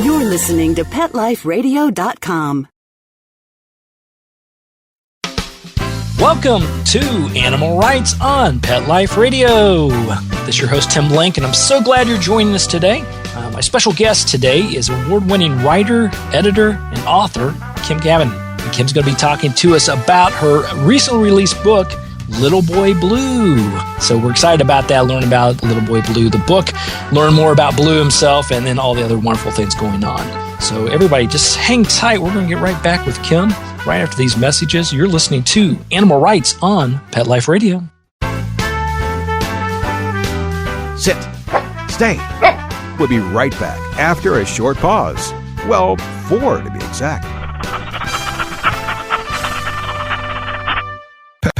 You're listening to PetLifeRadio.com. Welcome to Animal Rights on Pet Life Radio. This is your host, Tim Blank, and I'm so glad you're joining us today. My special guest today is award-winning writer, editor, and author, Kim Kavin. And Kim's going to be talking to us about her recently released book, Little Boy Blue. So we're excited about that, learn about Little Boy Blue, the book, learn more about Blue himself, and then all the other wonderful things going on. So everybody, just hang tight. We're going to get right back with Kim right after these messages. You're listening to Animal Rights on Pet Life Radio. Sit. Stay. We'll be right back after a short pause. Well, 4 to be exact.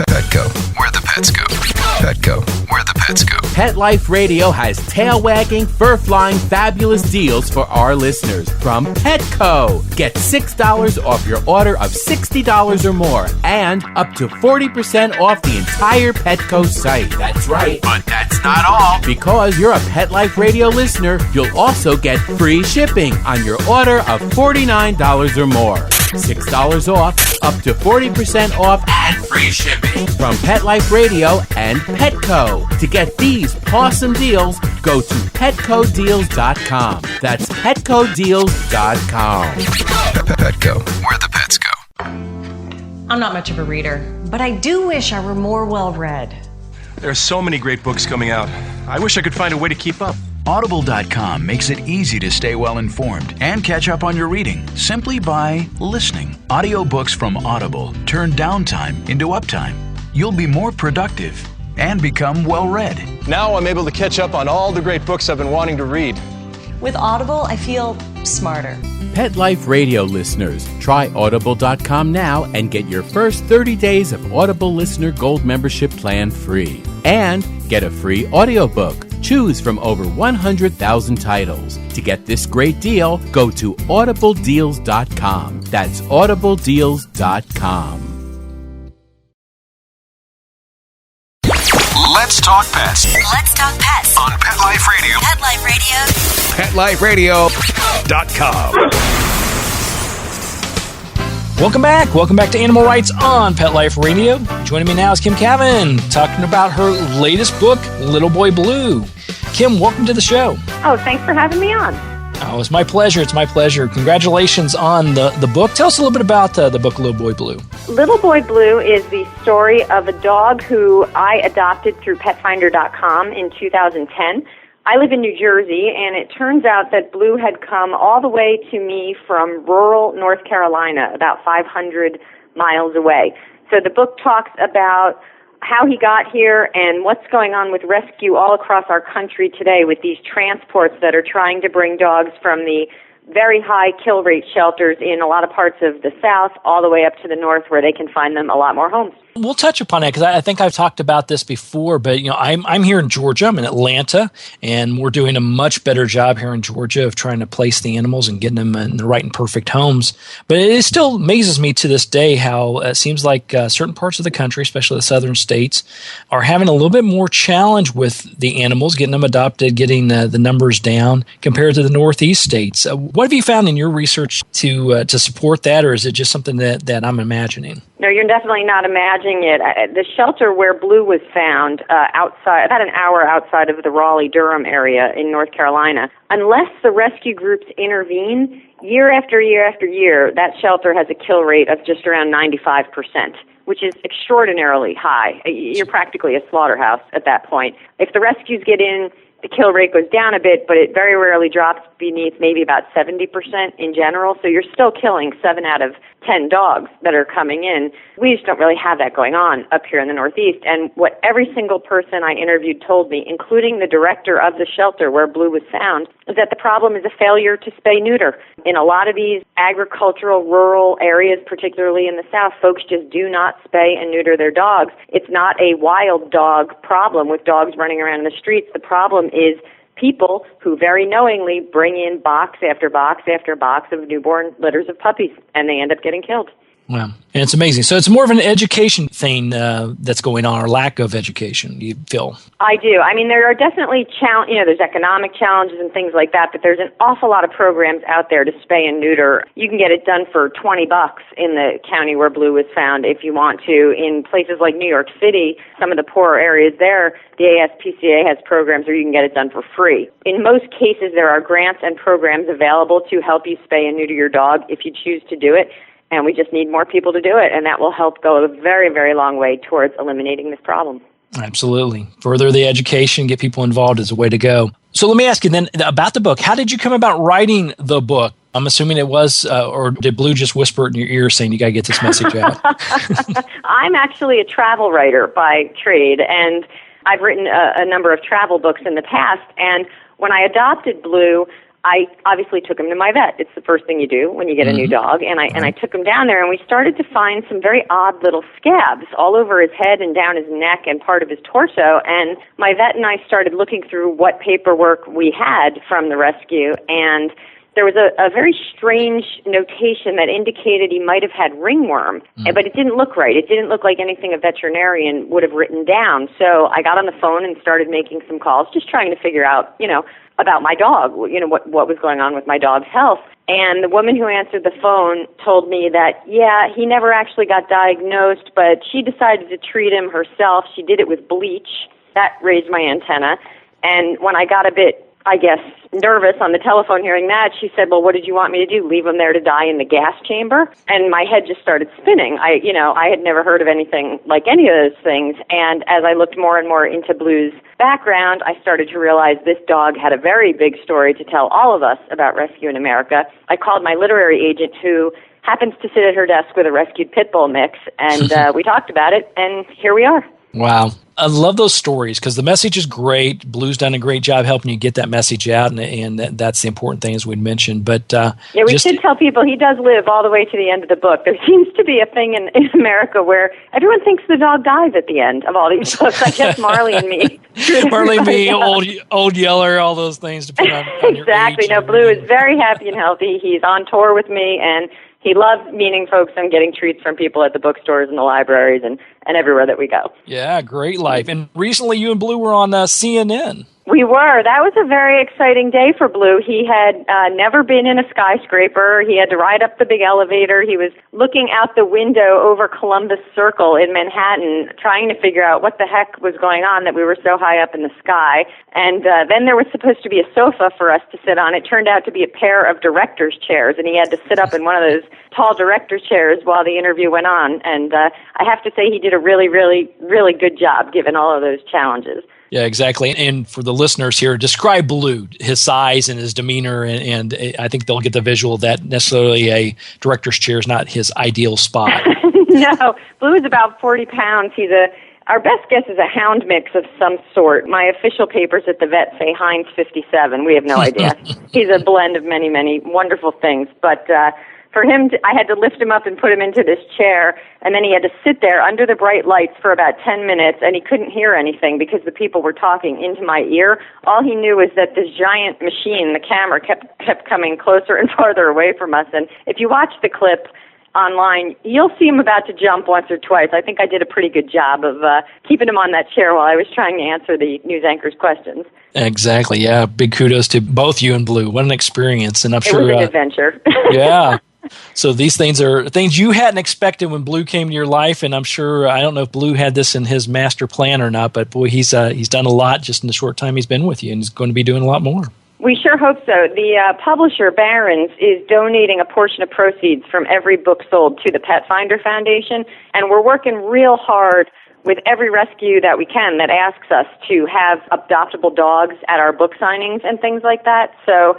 Petco, where the pets go. Petco, where the pets go. Pet Life Radio has tail-wagging, fur-flying, fabulous deals for our listeners from Petco. Get $6 off your order of $60 or more and up to 40% off the entire Petco site. That's right. But that's not all. Because you're a Pet Life Radio listener, you'll also get free shipping on your order of $49 or more. $6 off, up to 40% off, and free shipping from Pet Life Radio and Petco. To get these awesome deals, go to PetcoDeals.com. That's PetcoDeals.com. Petco, where the pets go. I'm not much of a reader, but I do wish I were more well-read. There are so many great books coming out. I wish I could find a way to keep up. Audible.com makes it easy to stay well informed and catch up on your reading simply by listening. Audiobooks from Audible turn downtime into uptime. You'll be more productive and become well-read. Now I'm able to catch up on all the great books I've been wanting to read. With Audible, I feel smarter. Pet Life Radio listeners, try Audible.com now and get your first 30 days of Audible Listener Gold membership plan free. And get a free audiobook. Choose from over 100,000 titles. To get this great deal, go to audibledeals.com. That's audibledeals.com. Let's talk pets. Let's talk pets On Pet Life Radio. Pet Life Radio. PetLifeRadio.com. Welcome back. Welcome back to Animal Rights on Pet Life Radio. Joining me now is Kim Kavin, talking about her latest book, Little Boy Blue. Kim, welcome to the show. Oh, thanks for having me on. Oh, it's my pleasure. It's my pleasure. Congratulations on the book. Tell us a little bit about the book, Little Boy Blue. Little Boy Blue is the story of a dog who I adopted through PetFinder.com in 2010. I live in New Jersey, and it turns out that Blue had come all the way to me from rural North Carolina, about 500 miles away. So the book talks about how he got here and what's going on with rescue all across our country today with these transports that are trying to bring dogs from the very high kill rate shelters in a lot of parts of the South all the way up to the North where they can find them a lot more homes. We'll touch upon that because I think I've talked about this before, but I'm here in Georgia. I'm in Atlanta, and we're doing a much better job here in Georgia of trying to place the animals and getting them in the right and perfect homes. But it still amazes me to this day how it seems like certain parts of the country, especially the southern states, are having a little bit more challenge with the animals, getting them adopted, getting the numbers down compared to the northeast states. What have you found in your research to support that, or is it just something that I'm imagining? No, you're definitely not imagining it. The shelter where Blue was found outside, about an hour outside of the Raleigh-Durham area in North Carolina, unless the rescue groups intervene, year after year after year, that shelter has a kill rate of just around 95%, which is extraordinarily high. You're practically a slaughterhouse at that point. If the rescues get in, the kill rate goes down a bit, but it very rarely drops beneath maybe about 70% in general. So you're still killing 7 out of 10 dogs that are coming in. We just don't really have that going on up here in the Northeast. And what every single person I interviewed told me, including the director of the shelter where Blue was found, is that the problem is a failure to spay-neuter. In a lot of these agricultural, rural areas, particularly in the South, folks just do not spay and neuter their dogs. It's not a wild dog problem with dogs running around in the streets. The problem is people who very knowingly bring in box after box after box of newborn litters of puppies, and they end up getting killed. Wow. And it's amazing. So it's more of an education thing that's going on, or lack of education, you feel? I do. I mean, there are definitely there's economic challenges and things like that, but there's an awful lot of programs out there to spay and neuter. You can get it done for $20 in the county where Blue was found if you want to. In places like New York City, some of the poorer areas there, the ASPCA has programs where you can get it done for free. In most cases, there are grants and programs available to help you spay and neuter your dog if you choose to do it. And we just need more people to do it, and that will help go a very, very long way towards eliminating this problem. Absolutely. Further the education, get people involved is a way to go. So let me ask you then about the book. How did you come about writing the book? I'm assuming it was, or did Blue just whisper it in your ear saying, you got to get this message out? I'm actually a travel writer by trade, and I've written a number of travel books in the past. And when I adopted Blue, I obviously took him to my vet. It's the first thing you do when you get a new dog. And I took him down there, and we started to find some very odd little scabs all over his head and down his neck and part of his torso. And my vet and I started looking through what paperwork we had from the rescue, and there was a very strange notation that indicated he might have had ringworm, but it didn't look right. It didn't look like anything a veterinarian would have written down. So I got on the phone and started making some calls, just trying to figure out, about my dog, what was going on with my dog's health. And the woman who answered the phone told me that, he never actually got diagnosed, but she decided to treat him herself. She did it with bleach. That raised my antenna. And when I got a bit, nervous on the telephone hearing that, she said, well, what did you want me to do? Leave him there to die in the gas chamber? And my head just started spinning. I had never heard of anything like any of those things. And as I looked more and more into Blue's background, I started to realize this dog had a very big story to tell all of us about rescue in America. I called my literary agent, who happens to sit at her desk with a rescued pit bull mix, and we talked about it, and here we are. Wow. I love those stories because the message is great. Blue's done a great job helping you get that message out, and that's the important thing, as we'd mentioned. But we should tell people he does live all the way to the end of the book. There seems to be a thing in America where everyone thinks the dog dies at the end of all these books. I guess Marley and Me. Marley and Me, old Yeller, all those things. Depending on exactly. Your age. No, Blue is very happy and healthy. He's on tour with me, and he loves meeting folks and getting treats from people at the bookstores and the libraries and everywhere that we go. Yeah, great life. And recently you and Blue were on CNN. We were. That was a very exciting day for Blue. He had never been in a skyscraper. He had to ride up the big elevator. He was looking out the window over Columbus Circle in Manhattan, trying to figure out what the heck was going on that we were so high up in the sky. And then there was supposed to be a sofa for us to sit on. It turned out to be a pair of director's chairs, and he had to sit up in one of those tall director's chairs while the interview went on. And I have to say he did a really, really, really good job given all of those challenges. Yeah, exactly. And for the listeners here, describe Blue, his size and his demeanor, and I think they'll get the visual that necessarily a director's chair is not his ideal spot. No, Blue is about 40 pounds. Our best guess is a hound mix of some sort. My official papers at the vet say Heinz 57. We have no idea. He's a blend of many, many wonderful things, but for him, I had to lift him up and put him into this chair, and then he had to sit there under the bright lights for about 10 minutes, and he couldn't hear anything because the people were talking into my ear. All he knew was that this giant machine, the camera, kept coming closer and farther away from us. And if you watch the clip online, you'll see him about to jump once or twice. I think I did a pretty good job of keeping him on that chair while I was trying to answer the news anchor's questions. Exactly, yeah. Big kudos to both you and Blue. What an experience. And I'm sure it was an adventure. Yeah. So these things are things you hadn't expected when Blue came to your life, and I'm sure, I don't know if Blue had this in his master plan or not, but boy, he's done a lot just in the short time he's been with you, and he's going to be doing a lot more. We sure hope so. The publisher, Barron's, is donating a portion of proceeds from every book sold to the Pet Finder Foundation, and we're working real hard with every rescue that we can that asks us to have adoptable dogs at our book signings and things like that. So,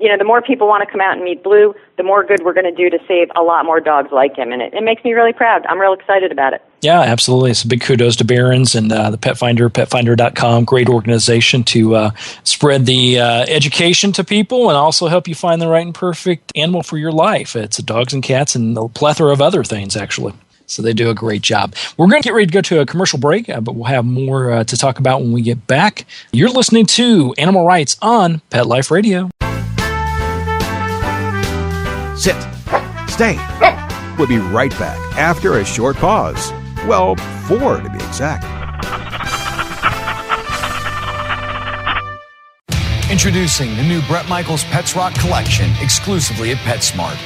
the more people want to come out and meet Blue, the more good we're going to do to save a lot more dogs like him. And it makes me really proud. I'm real excited about it. Yeah, absolutely. It's a big kudos to Barron's and the Pet Finder, petfinder.com. Great organization to spread the education to people and also help you find the right and perfect animal for your life. It's dogs and cats and a plethora of other things, actually. So they do a great job. We're going to get ready to go to a commercial break, but we'll have more to talk about when we get back. You're listening to Animal Rights on Pet Life Radio. Sit. Stay. We'll be right back after a short pause. Well, 4 to be exact. Introducing the new Bret Michaels Pets Rock collection exclusively at PetSmart.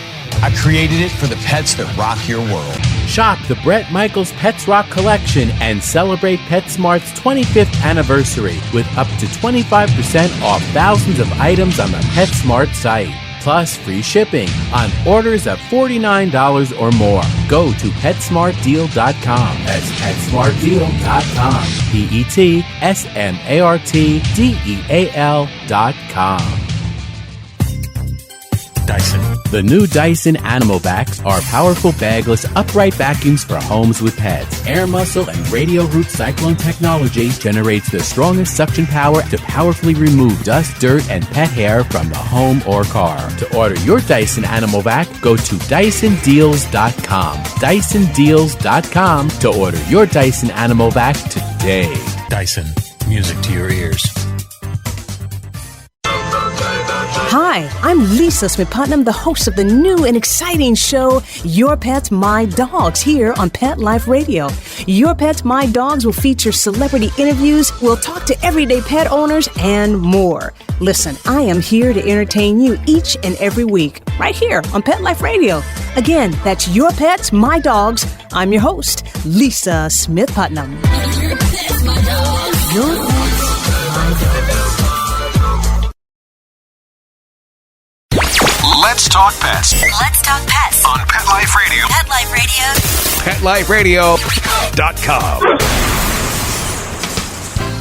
I created it for the pets that rock your world. Shop the Bret Michaels Pets Rock collection and celebrate PetSmart's 25th anniversary with up to 25% off thousands of items on the PetSmart site. Plus free shipping on orders of $49 or more. Go to PetSmartDeal.com. That's PetSmartDeal.com. PetSmartDeal.com. Dyson. The new Dyson Animal Vacs are powerful bagless upright vacuums for homes with pets. Air muscle and radio root cyclone technology generates the strongest suction power to powerfully remove dust, dirt, and pet hair from the home or car. To order your Dyson Animal Vac, go to DysonDeals.com. DysonDeals.com to order your Dyson Animal Vac today. Dyson. Music to your ears. Hi, I'm Lisa Smith-Putnam, the host of the new and exciting show, Your Pets, My Dogs, here on Pet Life Radio. Your Pets, My Dogs will feature celebrity interviews, we'll talk to everyday pet owners, and more. Listen, I am here to entertain you each and every week, right here on Pet Life Radio. Again, that's Your Pets, My Dogs. I'm your host, Lisa Smith-Putnam. Your Pets, My Dogs. Your Pets, My Dogs. Let's talk pets. Let's talk pets On Pet Life Radio. Pet Life Radio. PetLifeRadio.com.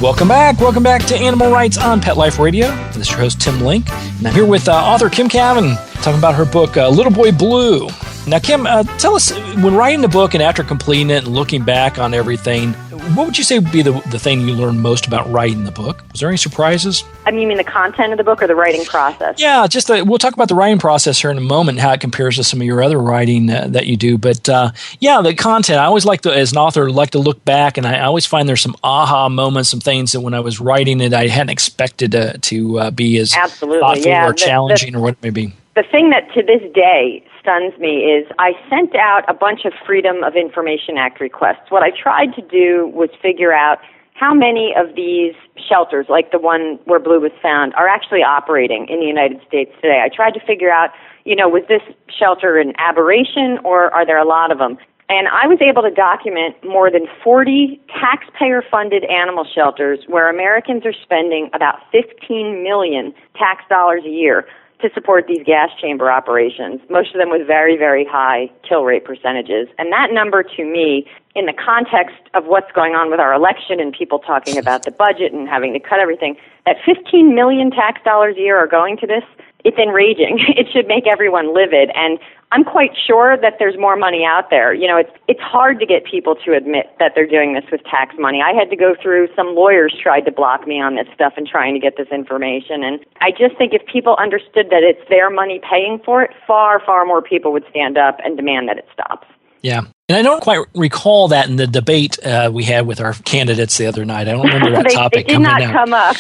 Welcome back to Animal Rights on Pet Life Radio. This is your host, Tim Link, and I'm here with author Kim Kavin, talking about her book, Little Boy Blue. Now, Kim, tell us, when writing the book and after completing it and looking back on everything, what would you say would be the thing you learned most about writing the book? Was there any surprises? You mean the content of the book or the writing process? Yeah, we'll talk about the writing process here in a moment, how it compares to some of your other writing that you do. But the content, I always as an author, like to look back, and I always find there's some aha moments, some things that when I was writing it, I hadn't expected to be as thoughtful or challenging or what it may be. The thing that to this day stuns me is I sent out a bunch of Freedom of Information Act requests. What I tried to do was figure out how many of these shelters, like the one where Blue was found, are actually operating in the United States today. I tried to figure out, was this shelter an aberration or are there a lot of them? And I was able to document more than 40 taxpayer-funded animal shelters where Americans are spending about $15 million tax dollars a year to support these gas chamber operations, most of them with very, very high kill rate percentages. And that number to me, in the context of what's going on with our election and people talking about the budget and having to cut everything, that 15 million tax dollars a year are going to this, it's enraging. It should make everyone livid. And I'm quite sure that there's more money out there. It's hard to get people to admit that they're doing this with tax money. I had to go through, some lawyers tried to block me on this stuff and trying to get this information. And I just think if people understood that it's their money paying for it, far, far more people would stand up and demand that it stops. Yeah. And I don't quite recall that in the debate we had with our candidates the other night. I don't remember that topic coming up. It did not come up.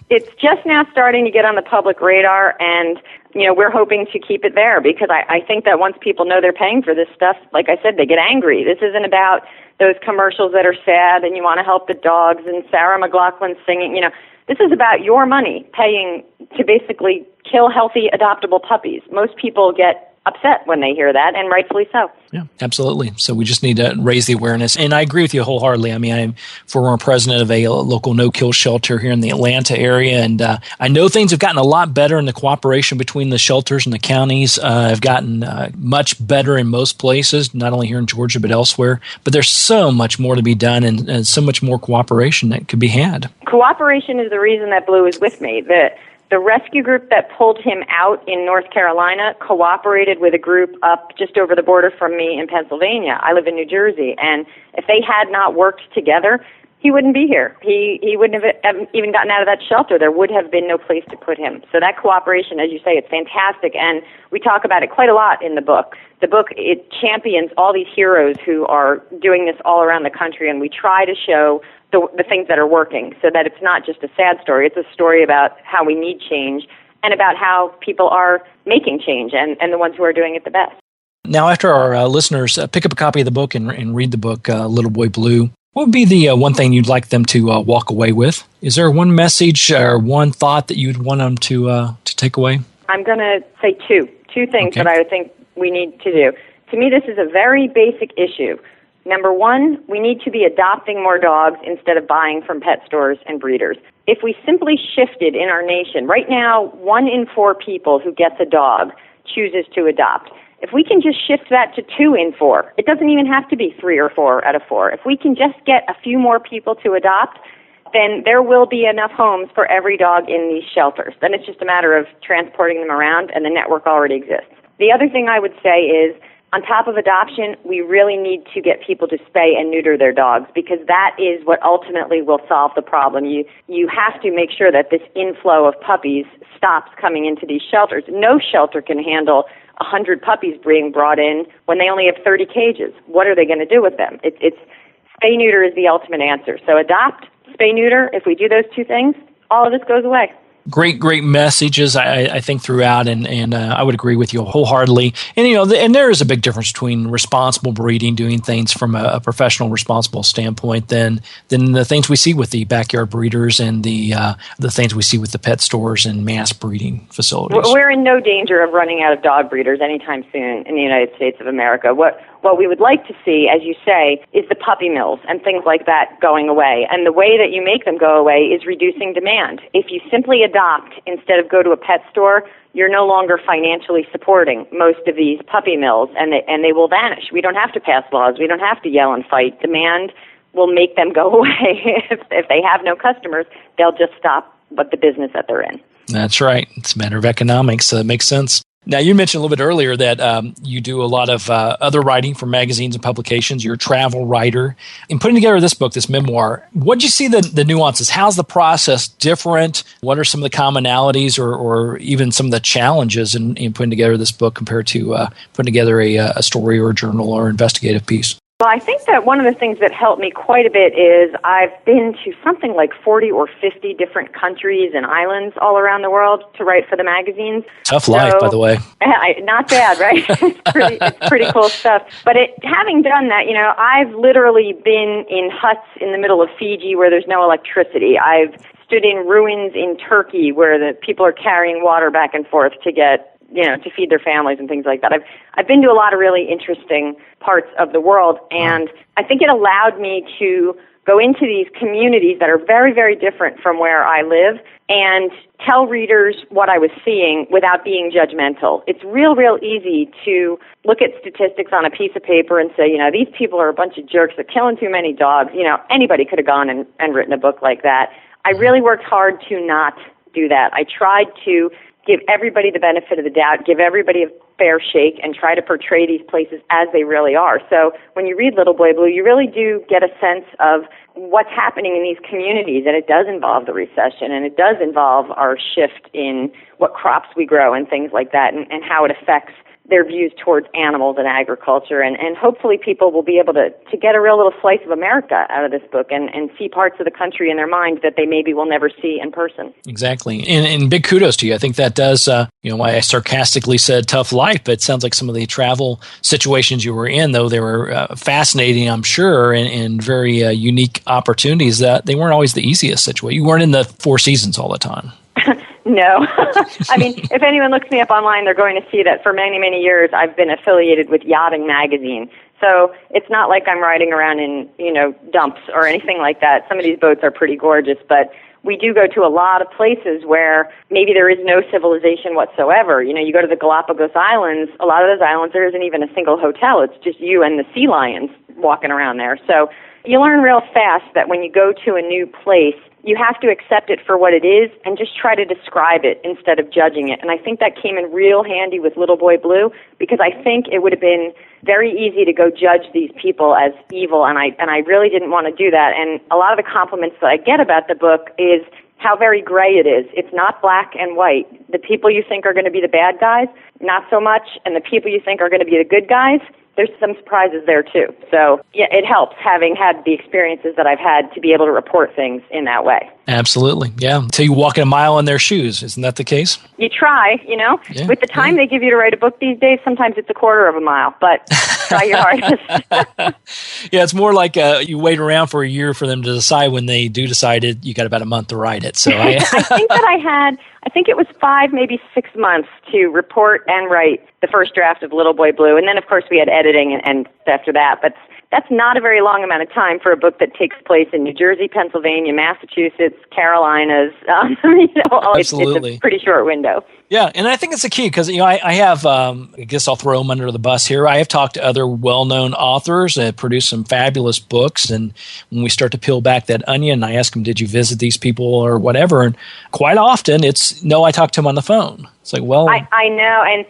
It's just now starting to get on the public radar, and we're hoping to keep it there because I think that once people know they're paying for this stuff, like I said, they get angry. This isn't about those commercials that are sad and you want to help the dogs and Sarah McLachlan singing. This is about your money paying to basically kill healthy adoptable puppies. Most people get upset when they hear that, and rightfully so. Yeah, absolutely. So we just need to raise the awareness. And I agree with you wholeheartedly. I mean, I'm former president of a local no-kill shelter here in the Atlanta area, and I know things have gotten a lot better in the cooperation between the shelters and the counties. Have gotten much better in most places, not only here in Georgia but elsewhere. But there's so much more to be done and so much more cooperation that could be had. Cooperation is the reason that Blue is with me. The rescue group that pulled him out in North Carolina cooperated with a group up just over the border from me in Pennsylvania. I live in New Jersey, and if they had not worked together, he wouldn't be here. He wouldn't have even gotten out of that shelter. There would have been no place to put him. So that cooperation, as you say, it's fantastic, and we talk about it quite a lot in the book. The book, it champions all these heroes who are doing this all around the country, and we try to show the things that are working so that it's not just a sad story. It's a story about how we need change and about how people are making change and the ones who are doing it the best. Now, after our listeners pick up a copy of the book and read the book, Little Boy Blue, what would be the one thing you'd like them to walk away with? Is there one message or one thought that you'd want them to take away? I'm going to say two things that I would think we need to do. To me, this is a very basic issue. Number one, we need to be adopting more dogs instead of buying from pet stores and breeders. If we simply shifted in our nation, right now, 1 in 4 people who gets a dog chooses to adopt. If we can just shift that to 2 in 4, it doesn't even have to be 3 or 4 out of 4. If we can just get a few more people to adopt, then there will be enough homes for every dog in these shelters. Then it's just a matter of transporting them around, and the network already exists. The other thing I would say is, on top of adoption, we really need to get people to spay and neuter their dogs, because that is what ultimately will solve the problem. You have to make sure that this inflow of puppies stops coming into these shelters. No shelter can handle 100 puppies being brought in when they only have 30 cages. What are they going to do with them? It's spay neuter is the ultimate answer. So adopt, spay neuter. If we do those 2 things, all of this goes away. Great messages, I think, throughout, and I would agree with you wholeheartedly. And and there is a big difference between responsible breeding, doing things from a professional, responsible standpoint, than the things we see with the backyard breeders and the things we see with the pet stores and mass breeding facilities. We're in no danger of running out of dog breeders anytime soon in the United States of America. What we would like to see, as you say, is the puppy mills and things like that going away. And the way that you make them go away is reducing demand. If you simply adopt instead of go to a pet store, you're no longer financially supporting most of these puppy mills, and they will vanish. We don't have to pass laws. We don't have to yell and fight. Demand will make them go away. If they have no customers, they'll just stop the business that they're in. That's right. It's a matter of economics, so it makes sense. Now, you mentioned a little bit earlier that you do a lot of other writing for magazines and publications. You're a travel writer. In putting together this book, this memoir, what did you see the nuances? How's the process different? What are some of the commonalities or even some of the challenges in putting together this book compared to putting together a story or a journal or investigative piece? Well, I think that one of the things that helped me quite a bit is I've been to something like 40 or 50 different countries and islands all around the world to write for the magazines. Tough life, by the way. Not bad, right? It's pretty cool stuff. But having done that, I've literally been in huts in the middle of Fiji where there's no electricity. I've stood in ruins in Turkey where the people are carrying water back and forth to get to feed their families and things like that. I've been to a lot of really interesting parts of the world, and I think it allowed me to go into these communities that are very, very different from where I live and tell readers what I was seeing without being judgmental. It's real easy to look at statistics on a piece of paper and say, these people are a bunch of jerks. They're killing too many dogs. Anybody could have gone and written a book like that. I really worked hard to not do that. I tried to give everybody the benefit of the doubt, give everybody a fair shake, and try to portray these places as they really are. So when you read Little Boy Blue, you really do get a sense of what's happening in these communities, and it does involve the recession, and it does involve our shift in what crops we grow and things like that, and how it affects their views towards animals and agriculture. And hopefully people will be able to get a real little slice of America out of this book and see parts of the country in their mind that they maybe will never see in person. Exactly. And big kudos to you. I think that does, why I sarcastically said tough life, but it sounds like some of the travel situations you were in, though they were fascinating, I'm sure, and very unique opportunities, that they weren't always the easiest situation. You weren't in the Four Seasons all the time. No. I mean, if anyone looks me up online, they're going to see that for many, many years I've been affiliated with Yachting Magazine. So it's not like I'm riding around in, dumps or anything like that. Some of these boats are pretty gorgeous, but we do go to a lot of places where maybe there is no civilization whatsoever. You go to the Galapagos Islands, a lot of those islands, there isn't even a single hotel. It's just you and the sea lions walking around there. So you learn real fast that when you go to a new place, you have to accept it for what it is and just try to describe it instead of judging it. And I think that came in real handy with Little Boy Blue, because I think it would have been very easy to go judge these people as evil, and I really didn't want to do that. And a lot of the compliments that I get about the book is how very gray it is. It's not black and white. The people you think are going to be the bad guys, not so much, and the people you think are going to be the good guys, there's some surprises there too. So yeah, it helps having had the experiences that I've had to be able to report things in that way. Absolutely. Yeah. Until you walk a mile in their shoes. Isn't that the case? You try, Yeah, With the time they give you to write a book these days, sometimes it's a quarter of a mile, but try your hardest. Yeah, it's more like you wait around for a year for them to decide. When they do decide it, you got about a month to write it. So I think that I think it was 5, maybe 6 months to report and write the first draft of Little Boy Blue. And then, of course, we had editing and after that. But that's not a very long amount of time for a book that takes place in New Jersey, Pennsylvania, Massachusetts, Carolinas. Absolutely. It's a pretty short window. Yeah, and I think it's a key because I have, I guess I'll throw them under the bus here. I have talked to other well-known authors that produce some fabulous books, and when we start to peel back that onion, I ask them, did you visit these people or whatever? And quite often it's, no, I talked to them on the phone. It's like, well... I know, and,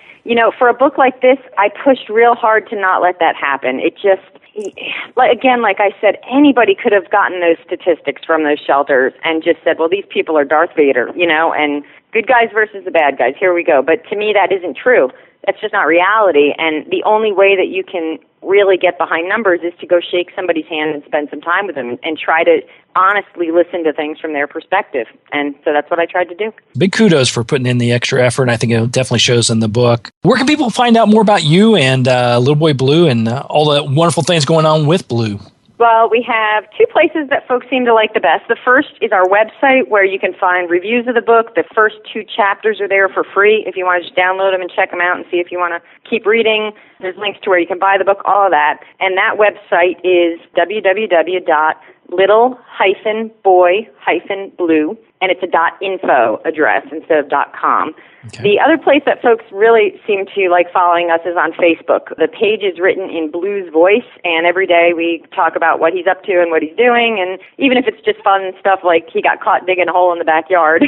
for a book like this, I pushed real hard to not let that happen. It just... Again, like I said, anybody could have gotten those statistics from those shelters and just said, well, these people are Darth Vader, and good guys versus the bad guys. Here we go. But to me, that isn't true. That's just not reality. And the only way that you can really get behind numbers is to go shake somebody's hand and spend some time with them and try to honestly listen to things from their perspective. And so that's what I tried to do. Big kudos for putting in the extra effort. I think it definitely shows in the book. Where can people find out more about you and Little Boy Blue and all the wonderful things going on with Blue? Well, we have 2 places that folks seem to like the best. The first is our website where you can find reviews of the book. The first 2 chapters are there for free if you want to just download them and check them out and see if you want to keep reading. There's links to where you can buy the book, all of that. And that website is www.little-boy-blue, and it's a .info address instead of .com. Okay. The other place that folks really seem to like following us is on Facebook. The page is written in Blue's voice, and every day we talk about what he's up to and what he's doing, and even if it's just fun stuff like he got caught digging a hole in the backyard,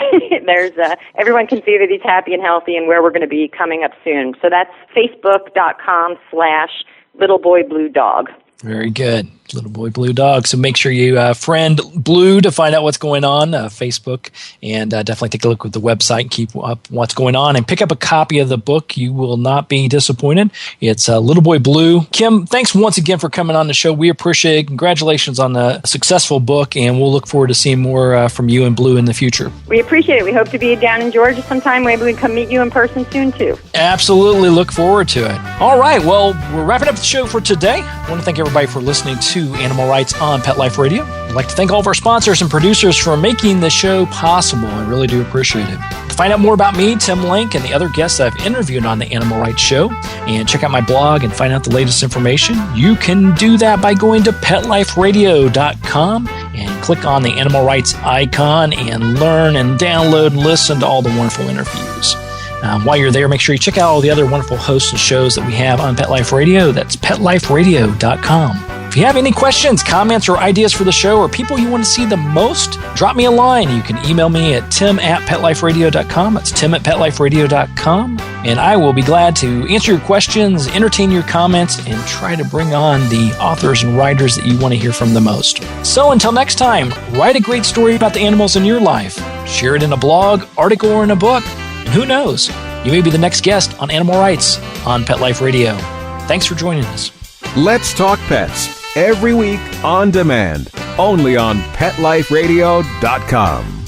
there's everyone can see that he's happy and healthy and where we're going to be coming up soon. So that's facebook.com/littleboybluedog. Very good. Little Boy Blue Dog. So make sure you friend Blue to find out what's going on, Facebook, and definitely take a look at the website and keep up what's going on and pick up a copy of the book. You will not be disappointed. It's Little Boy Blue. Kim, thanks once again for coming on the show. We appreciate it. Congratulations on the successful book, and we'll look forward to seeing more from you and Blue in the future. We appreciate it. We hope to be down in Georgia sometime. Maybe we can come meet you in person soon, too. Absolutely. Look forward to it. All right. Well, we're wrapping up the show for today. I want to thank everybody for listening to Animal Rights on Pet Life Radio. I'd like to thank all of our sponsors and producers for making the show possible. I really do appreciate it. To find out more about me, Tim Link, and the other guests I've interviewed on the Animal Rights Show, and check out my blog and find out the latest information, you can do that by going to PetLifeRadio.com and click on the Animal Rights icon and learn and download and listen to all the wonderful interviews. While you're there, make sure you check out all the other wonderful hosts and shows that we have on Pet Life Radio. That's PetLifeRadio.com. If you have any questions, comments, or ideas for the show, or people you want to see the most, drop me a line. You can email me at tim@PetLifeRadio.com. That's tim@PetLifeRadio.com. And I will be glad to answer your questions, entertain your comments, and try to bring on the authors and writers that you want to hear from the most. So until next time, write a great story about the animals in your life. Share it in a blog, article, or in a book. And who knows, you may be the next guest on Animal Rights on Pet Life Radio. Thanks for joining us. Let's Talk Pets, every week on demand, only on PetLifeRadio.com.